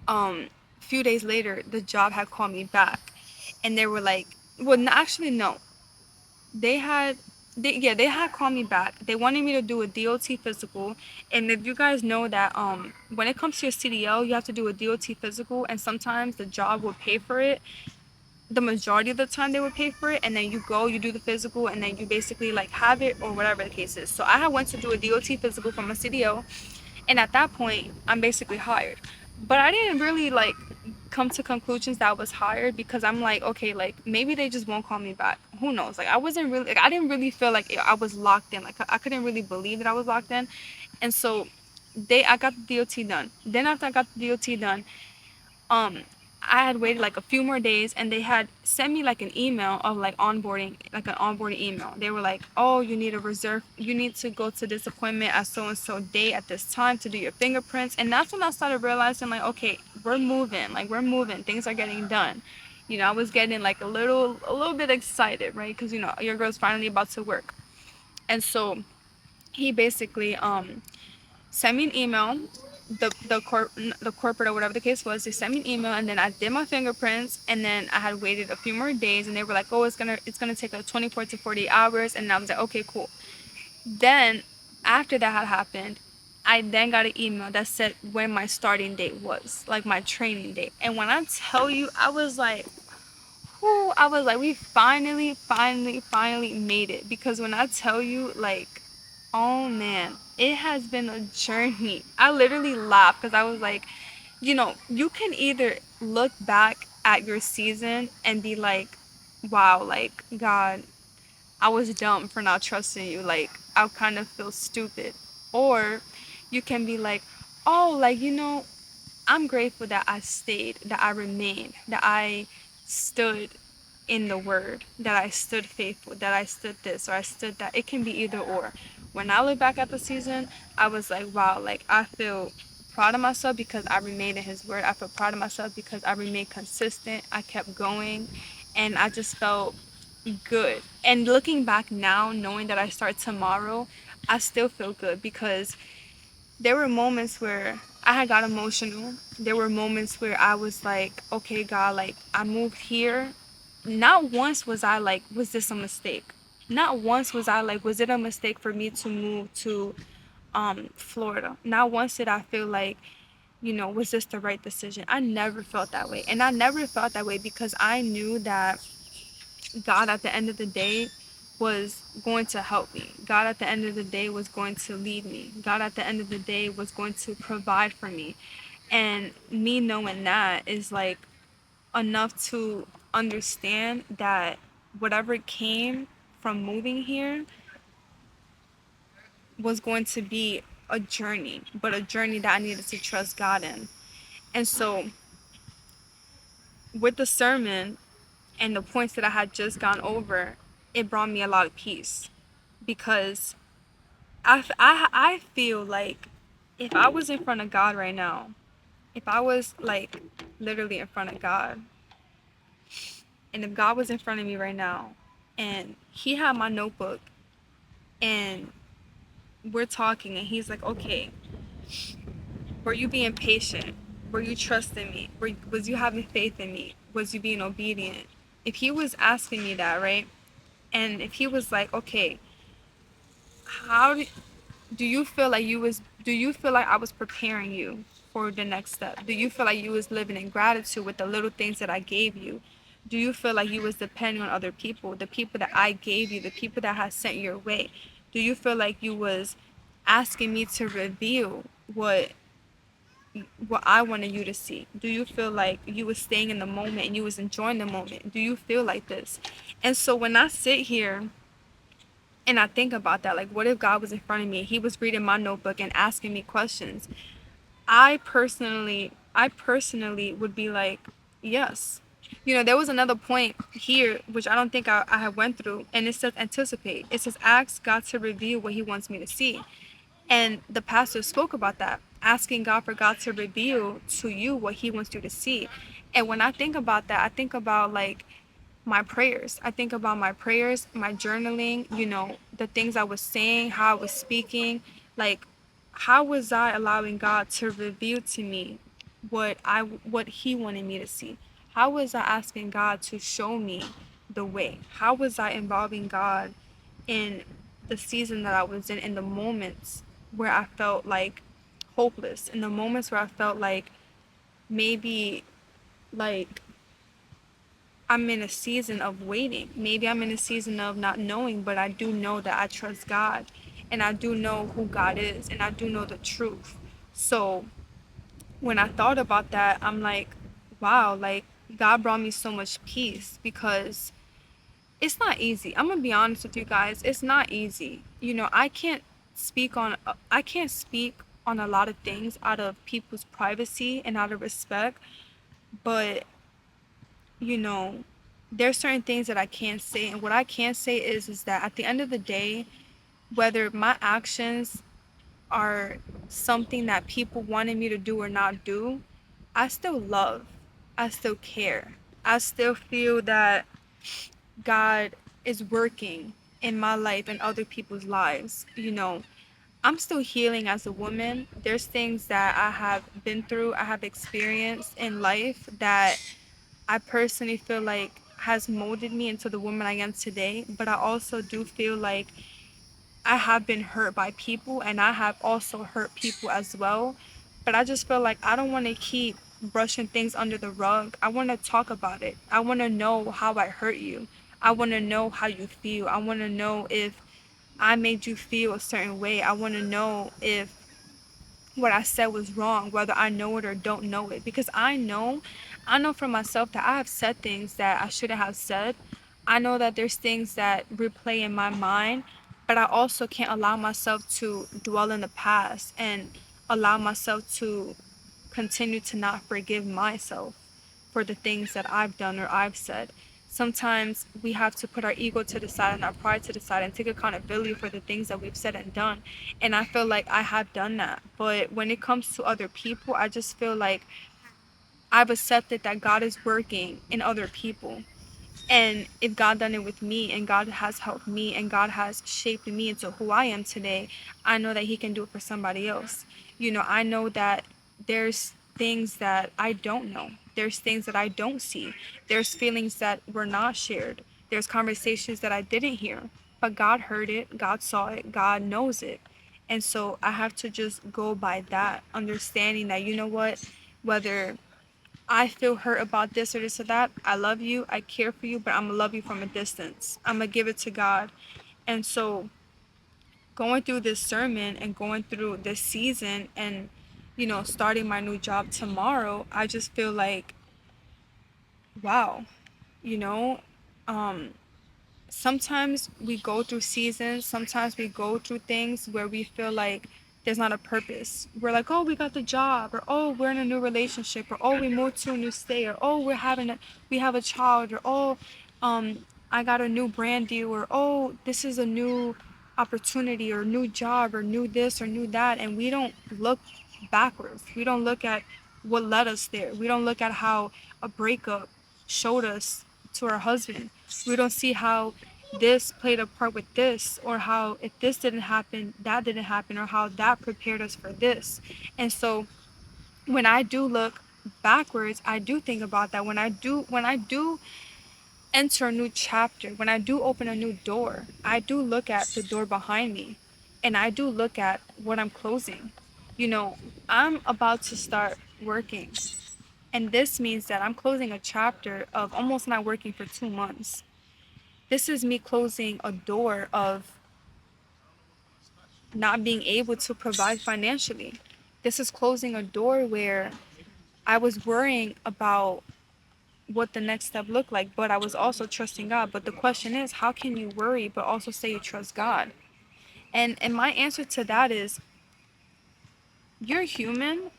a few days later, the job had called me back, and they were like, well, actually, no, they had. They had called me back. They wanted me to do a DOT physical, and if you guys know that, when it comes to your CDL, you have to do a DOT physical, and sometimes the job will pay for it. The majority of the time, they would pay for it, and then you go, you do the physical, and then you basically like have it or whatever the case is. So I had went to do a DOT physical from a CDL, and at that point, I'm basically hired. But I didn't really like come to conclusions that I was hired, because I'm like, okay, like, maybe they just won't call me back. Who knows? Like, I wasn't really, like, I didn't really feel like I was locked in. Like, I couldn't really believe that I was locked in. And so I got the DOT done. Then after I got the DOT done, um I had waited like a few more days, and they had sent me like an email of like onboarding, like an onboarding email. They were like, oh, you need to go to this appointment at so and so date at this time to do your fingerprints. And that's when I started realizing, like, okay, we're moving, things are getting done. I was getting like a little bit excited, right? Because your girl's finally about to work. And so he basically sent me an email. The corporate or whatever the case was, they sent me an email, and then I did my fingerprints, and then I had waited a few more days, and they were like, oh, it's gonna take like 24 to 40 hours. And I was like, okay, cool. Then after that had happened, I then got an email that said when my starting date was, like my training date. And when I tell you, I was like, whoo, I was like, we finally made it. Because when I tell you, like, oh man, it has been a journey. I literally laughed because I was like, you can either look back at your season and be like, wow, like, God, I was dumb for not trusting you. Like, I kind of feel stupid. Or you can be like, oh, like, I'm grateful that I stayed, that I remained, that I stood in the word, that I stood faithful, that I stood this or I stood that. It can be either or. When I look back at the season, I was like, wow, like, I feel proud of myself because I remained in his word. I feel proud of myself because I remained consistent. I kept going, and I just felt good. And looking back now, knowing that I start tomorrow, I still feel good, because there were moments where I had got emotional. There were moments where I was like, okay, God, like, I moved here. Not once was I like, was this a mistake? Not once was I like, was it a mistake for me to move to Florida? Not once did I feel like, was this the right decision? I never felt that way. And I never felt that way because I knew that God at the end of the day was going to help me. God at the end of the day was going to lead me. God at the end of the day was going to provide for me. And me knowing that is like enough to understand that whatever came from moving here was going to be a journey, but a journey that I needed to trust God in. And so with the sermon and the points that I had just gone over, it brought me a lot of peace, because I feel like if I was in front of God right now, if I was like literally in front of God, and if God was in front of me right now, and he had my notebook, and we're talking, and he's like, okay, were you being patient? Were you trusting me? Was you having faith in me? Was you being obedient? If he was asking me that, right? And if he was like, okay, how do you feel like do you feel like I was preparing you for the next step? Do you feel like you was living in gratitude with the little things that I gave you? Do you feel like you was depending on other people, the people that I gave you, the people that I sent your way? Do you feel like you was asking me to reveal what I wanted you to see? Do you feel like you was staying in the moment and you was enjoying the moment? Do you feel like this? And so when I sit here And I think about that, like, what if God was in front of me, he was reading my notebook and asking me questions? I personally would be like, yes. There was another point here which I don't think I have went through, and it says anticipate. It says ask God to reveal what he wants me to see. And the pastor spoke about that, asking God for God to reveal to you what he wants you to see. And when I think about that, I think about like my prayers. I think about my prayers, my journaling, the things I was saying, how I was speaking, like how was I allowing God to reveal to me what he wanted me to see? How was I asking God to show me the way? How was I involving God in the season that I was in the moments where I felt like hopeless, in the moments where I felt like maybe like I'm in a season of waiting. Maybe I'm in a season of not knowing, but I do know that I trust God, and I do know who God is, and I do know the truth. So when I thought about that, I'm like, wow, like God brought me so much peace, because it's not easy. I'm gonna be honest with you guys. It's not easy. I can't speak on a lot of things out of people's privacy and out of respect, but you know, there's certain things that I can't say. And what I can say is that at the end of the day, whether my actions are something that people wanted me to do or not do, I still love. I still care. I still feel that God is working in my life and other people's lives. I'm still healing as a woman. There's things that I have been through, I have experienced in life that I personally feel like has molded me into the woman I am today. But I also do feel like I have been hurt by people, and I have also hurt people as well. But I just feel like I don't want to keep brushing things under the rug. I want to talk about it. I want to know how I hurt you. I want to know how you feel. I want to know if I made you feel a certain way. I want to know if what I said was wrong, whether I know it or don't know it. Because I know for myself that I have said things that I shouldn't have said. I know that there's things that replay in my mind, but I also can't allow myself to dwell in the past and allow myself to continue to not forgive myself for the things that I've done or I've said. Sometimes we have to put our ego to the side and our pride to the side and take accountability for the things that we've said and done. And I feel like I have done that. But when it comes to other people, I just feel like I've accepted that God is working in other people. And if God done it with me, and God has helped me, and God has shaped me into who I am today, I know that he can do it for somebody else. I know that there's things that I don't know. There's things that I don't see. There's feelings that were not shared. There's conversations that I didn't hear. But God heard it, God saw it, God knows it. And so I have to just go by that, understanding that, whether I feel hurt about this or this or that, I love you, I care for you, but I'm gonna love you from a distance. I'm gonna give it to God. And so going through this sermon and going through this season and starting my new job tomorrow, I just feel like, wow, you know, um sometimes we go through seasons, sometimes we go through things where we feel like there's not a purpose. We're like, oh, we got the job, or oh, we're in a new relationship, or oh, we moved to a new state, or oh, we have a child, or oh, I got a new brand deal, or oh, this is a new opportunity, or new job, or new this, or new that, and we don't look backwards. We don't look at what led us there. We don't look at how a breakup showed us to our husband. We don't see how this played a part with this, or how if this didn't happen, that didn't happen, or how that prepared us for this. And so when I do look backwards, I do think about that. When I do enter a new chapter, when I do open a new door, I do look at the door behind me, and I do look at what I'm closing. I'm about to start working, and this means that I'm closing a chapter of almost not working for 2 months. This is me closing a door of not being able to provide financially. This is closing a door where I was worrying about what the next step looked like, but I was also trusting God. But the question is, how can you worry but also say you trust God? And my answer to that is, you're human.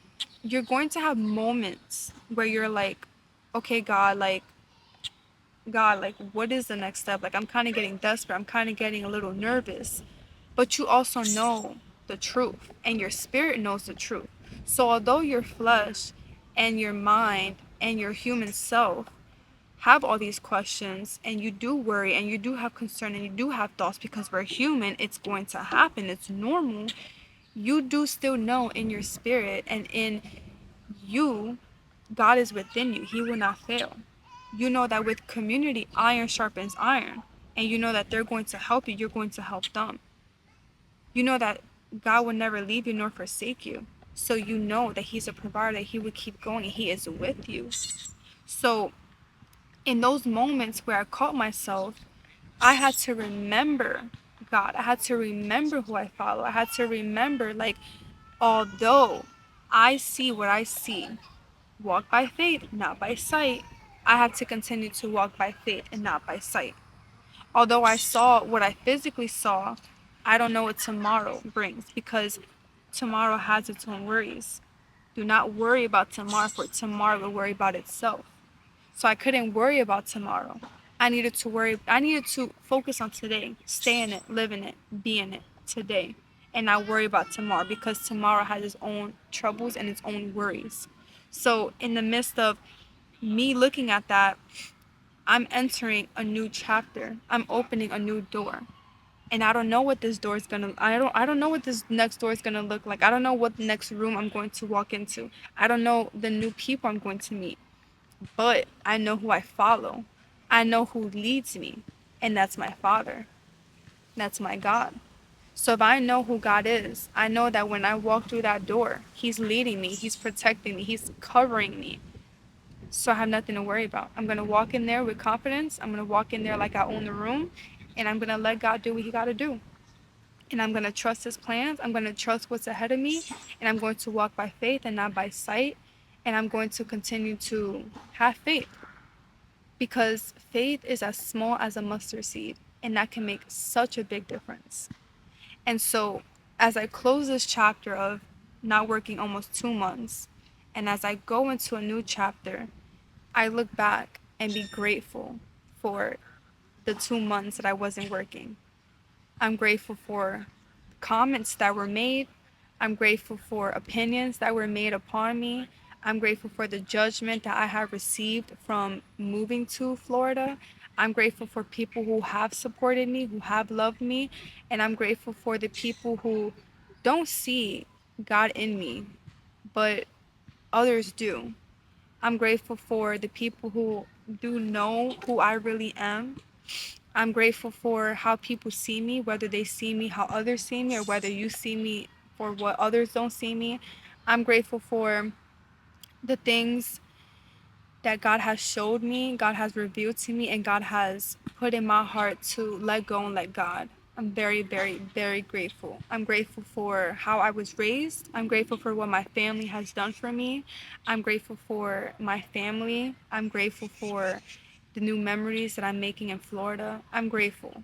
You're going to have moments where you're like, okay, God, like, what is the next step? Like, I'm kind of getting desperate. I'm kind of getting a little nervous. But you also know the truth, and your spirit knows the truth. So, although your flesh and your mind and your human self have all these questions, and you do worry, and you do have concern, and you do have thoughts, because we're human, it's going to happen, it's normal. You do still know in your spirit and in you, God is within you. He will not fail. You know that with community, iron sharpens iron. And you know that they're going to help you. You're going to help them. You know that God will never leave you nor forsake you. So you know that He's a provider, that He would keep going, and He is with you. So in those moments where I caught myself, I had to remember God. I had to remember who I follow. I had to remember, like, although I see what I see, walk by faith, not by sight, I have to continue to walk by faith and not by sight. Although I saw what I physically saw, I don't know what tomorrow brings, because tomorrow has its own worries. Do not worry about tomorrow, for tomorrow will worry about itself. So I couldn't worry about tomorrow. I needed to focus on today, stay in it, live in it, be in it today, and not worry about tomorrow, because tomorrow has its own troubles and its own worries. So in the midst of me looking at that, I'm entering a new chapter. I'm opening a new door. And I don't know what this door is gonna I don't know what this next door is gonna look like. I don't know what next room I'm going to walk into. I don't know the new people I'm going to meet. But I know who I follow. I know who leads me. And that's my Father. That's my God. So if I know who God is, I know that when I walk through that door, He's leading me, He's protecting me, He's covering me. So I have nothing to worry about. I'm going to walk in there with confidence. I'm going to walk in there like I own the room. And I'm going to let God do what He got to do. And I'm going to trust His plans. I'm going to trust what's ahead of me. And I'm going to walk by faith and not by sight. And I'm going to continue to have faith. Because faith is as small as a mustard seed. And that can make such a big difference. And so as I close this chapter of not working almost 2 months, and as I go into a new chapter, I look back and be grateful for the 2 months that I wasn't working. I'm grateful for comments that were made. I'm grateful for opinions that were made upon me. I'm grateful for the judgment that I have received from moving to Florida. I'm grateful for people who have supported me, who have loved me. And I'm grateful for the people who don't see God in me, but others do. I'm grateful for the people who do know who I really am. I'm grateful for how people see me, whether they see me how others see me, or whether you see me for what others don't see me. I'm grateful for the things that God has showed me, God has revealed to me, and God has put in my heart to let go and let God. I'm very, very, very grateful. I'm grateful for how I was raised. I'm grateful for what my family has done for me. I'm grateful for my family. I'm grateful for the new memories that I'm making in Florida. I'm grateful.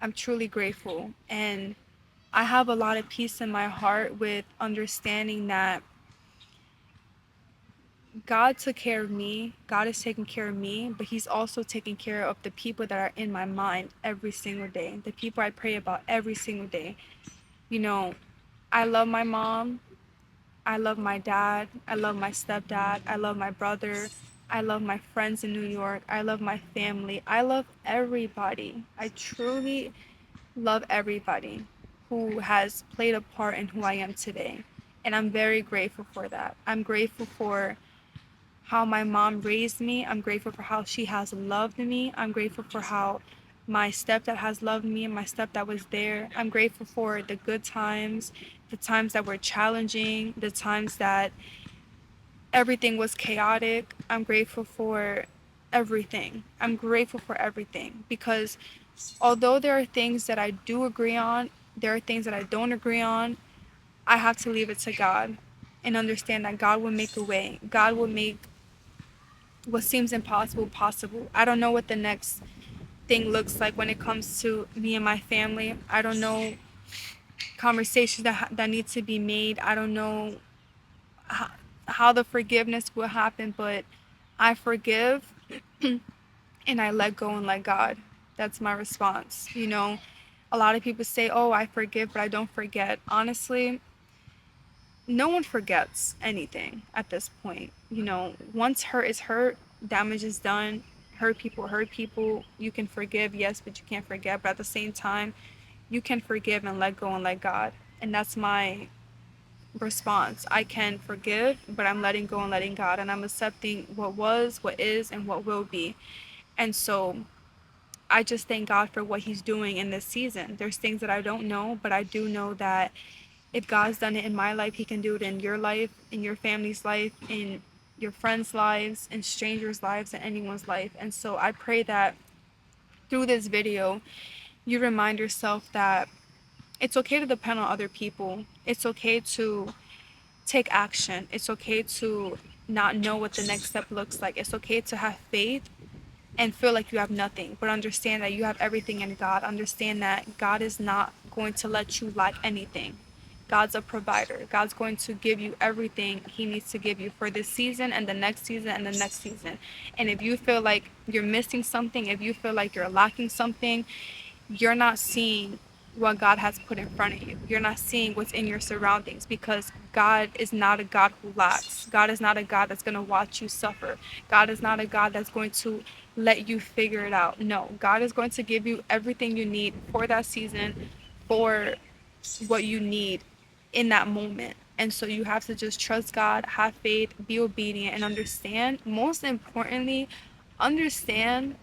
I'm truly grateful. And I have a lot of peace in my heart with understanding that God took care of me. God is taking care of me, but He's also taking care of the people that are in my mind every single day, the people I pray about every single day. You know, I love my mom. I love my dad. I love my stepdad. I love my brother. I love my friends in New York. I love my family. I love everybody. I truly love everybody who has played a part in who I am today. And I'm very grateful for that. I'm grateful for how my mom raised me. I'm grateful for how she has loved me. I'm grateful for how my stepdad has loved me and my stepdad was there. I'm grateful for the good times, the times that were challenging, the times that everything was chaotic. I'm grateful for everything. I'm grateful for everything, because although there are things that I do agree on, there are things that I don't agree on. I have to leave it to God and understand that God will make a way. God will make what seems impossible possible. I don't know what the next thing looks like when it comes to me and my family. I don't know conversations that need to be made. I don't know how, how the forgiveness will happen, but I forgive and I let go and let God. That's my response. You know, a lot of people say, "Oh, I forgive, but I don't forget." Honestly, no one forgets anything at this point. You know, once hurt is hurt, damage is done. Hurt people. You can forgive, yes, but you can't forget. But at the same time, you can forgive and let go and let God. And that's my response. I can forgive, but I'm letting go and letting God. And I'm accepting what was, what is, and what will be. And so I just thank God for what He's doing in this season. There's things that I don't know, but I do know that if God's done it in my life, He can do it in your life, in your family's life, in your friends' lives, in strangers' lives, in anyone's life. And so I pray that through this video, you remind yourself that it's okay to depend on other people. It's okay to take action. It's okay to not know what the next step looks like. It's okay to have faith and feel like you have nothing, but understand that you have everything in God. Understand that God is not going to let you lack anything. God's a provider. God's going to give you everything He needs to give you for this season and the next season and the next season. And if you feel like you're missing something, if you feel like you're lacking something, you're not seeing what God has put in front of you. You're not seeing what's in your surroundings, because God is not a God who lacks. God is not a God that's going to watch you suffer. God is not a God that's going to let you figure it out. No, God is going to give you everything you need for that season, for what you need in that moment. And so you have to just trust God, have faith, be obedient, and understand. Most importantly, understand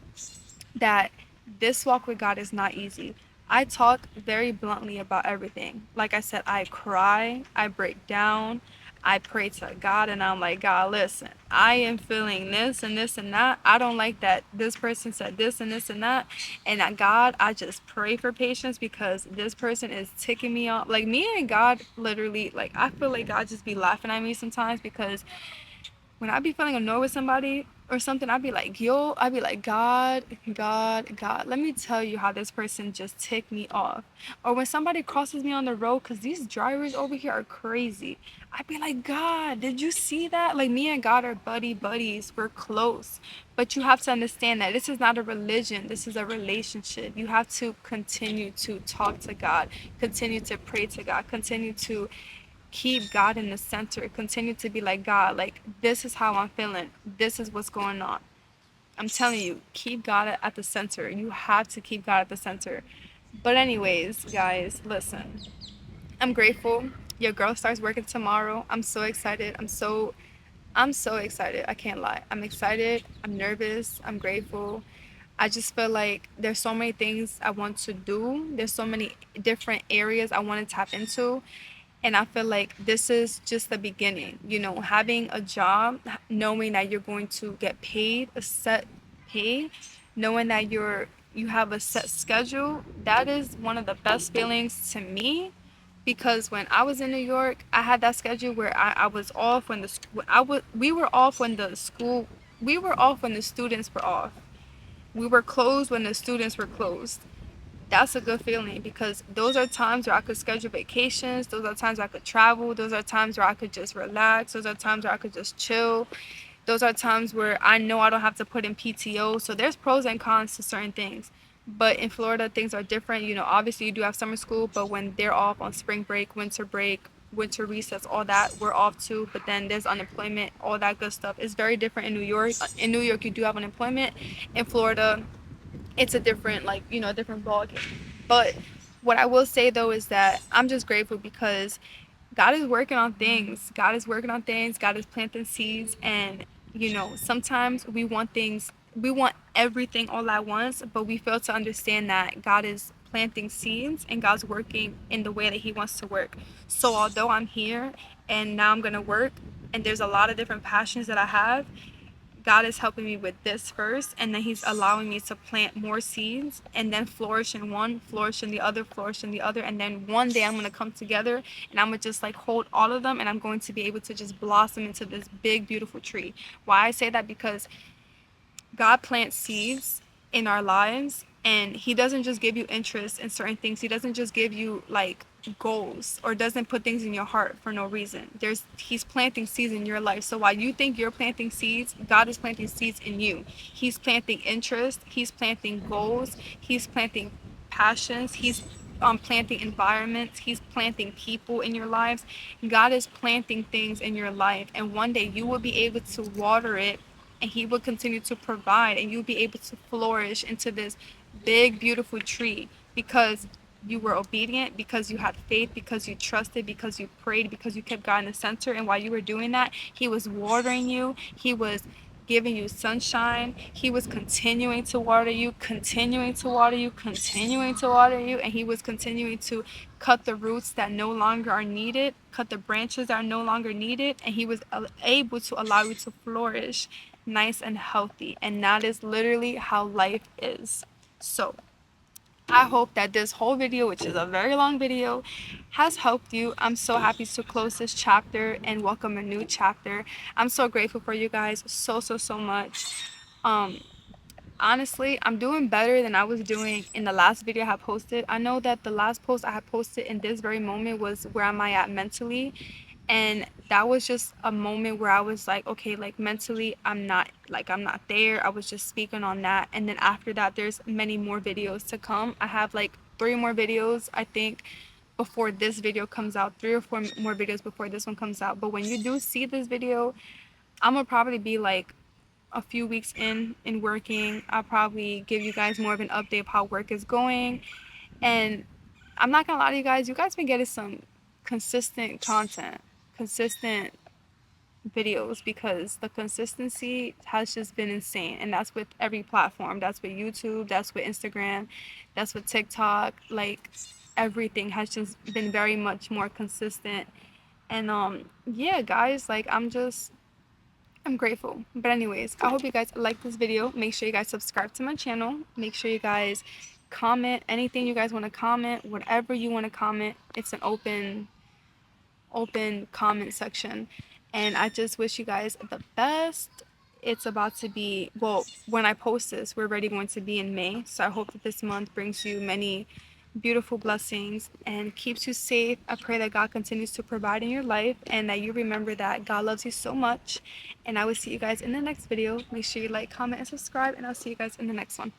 that this walk with God is not easy. I talk very bluntly about everything. Like I said, I cry, I break down, I pray to God, and I'm like, God, listen, I am feeling this and this and that. I don't like that this person said this and this and that. And God, I just pray for patience because this person is ticking me off. Like, me and God literally, like, I feel like God just be laughing at me sometimes, because when I be feeling annoyed with somebody or something, I'd be like, yo, I'd be like, God, God, God, let me tell you how this person just ticked me off. Or when somebody crosses me on the road, because these drivers over here are crazy, I'd be like, God, did you see that? Like, me and God are buddies. We're close. But you have to understand that this is not a religion. This is a relationship. You have to continue to talk to God, continue to pray to God, continue to keep God in the center. Continue to be like, God, like, this is how I'm feeling. This is what's going on. I'm telling you, keep God at the center. You have to keep God at the center. But anyways, guys, listen. I'm grateful. Your girl starts working tomorrow. I'm so excited. I'm so excited. I can't lie. I'm excited. I'm nervous. I'm grateful. I just feel like there's so many things I want to do. There's so many different areas I want to tap into. And I feel like this is just the beginning. You know, having a job, knowing that you're going to get paid a set pay, knowing that you have a set schedule, that is one of the best feelings to me. Because when I was in New York, I had that schedule where I was off when the we were off when the school we were off when the students were off. We were closed when the students were closed. That's a good feeling, because those are times where I could schedule vacations. Those are times where I could travel. Those are times where I could just relax. Those are times where I could just chill. Those are times where I know I don't have to put in PTO. So there's pros and cons to certain things. But in Florida, things are different. You know, obviously you do have summer school, but when they're off on spring break, winter recess, all that, we're off too. But then there's unemployment, all that good stuff. It's very different in New York. In New York, you do have unemployment. In Florida, it's a different, like, you know, a different ball game. But what I will say though is that I'm just grateful because God is working on things. God is working on things. God is planting seeds. And, you know, sometimes we want everything all at once, but we fail to understand that God is planting seeds and God's working in the way that He wants to work. So although I'm here and now I'm going to work, and there's a lot of different passions that I have, God is helping me with this first, and then he's allowing me to plant more seeds and then flourish in one, flourish in the other, flourish in the other, and then one day I'm going to come together and I'm going to just like hold all of them, and I'm going to be able to just blossom into this big beautiful tree. Why I say that? Because God plants seeds in our lives, and he doesn't just give you interest in certain things. He doesn't just give you like goals, or doesn't put things in your heart for no reason. He's planting seeds in your life. So while you think you're planting seeds, God is planting seeds in you. He's planting interest, he's planting goals, he's planting passions, he's planting environments, he's planting people in your lives. God is planting things in your life, and one day you will be able to water it, and he will continue to provide, and you'll be able to flourish into this big beautiful tree, because you were obedient, because you had faith, because you trusted, because you prayed, because you kept God in the center. And while you were doing that, he was watering you, he was giving you sunshine, he was continuing to water you, continuing to water you, continuing to water you, and he was continuing to cut the roots that no longer are needed, cut the branches that are no longer needed, and he was able to allow you to flourish nice and healthy. And that is literally how life is. So I hope that this whole video, which is a very long video, has helped you. I'm so happy to close this chapter and welcome a new chapter. I'm so grateful for you guys so much. Um, Honestly, I'm doing better than I was doing in the last video I had posted. I know that the last post I had posted in this very moment was where am I at mentally, and that was just a moment where I was like, okay, like mentally I'm not there. I was just speaking on that, and then after that there's many more videos to come. I have like 3 more videos, I think, before this video comes out, 3 or 4 more videos before this one comes out. But when you do see this video, I'm gonna probably be like a few weeks in working. I'll probably give you guys more of an update of how work is going. And I'm not gonna lie to you guys been getting some consistent content, consistent videos, because the consistency has just been insane. And that's with every platform. That's with YouTube, that's with Instagram, that's with TikTok. Like everything has just been very much more consistent. And yeah guys, like I'm grateful. But anyways, I hope you guys like this video. Make sure you guys subscribe to my channel. Make sure you guys comment anything you guys want to comment, whatever you want to comment. It's an open comment section. And I just wish you guys the best. It's about to be, well, when I post this, we're already going to be in May. So I hope that this month brings you many beautiful blessings and keeps you safe. I pray that God continues to provide in your life, and that you remember that God loves you so much. And I will see you guys in the next video. Make sure you like, comment, and subscribe, and I'll see you guys in the next one.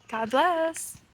God bless.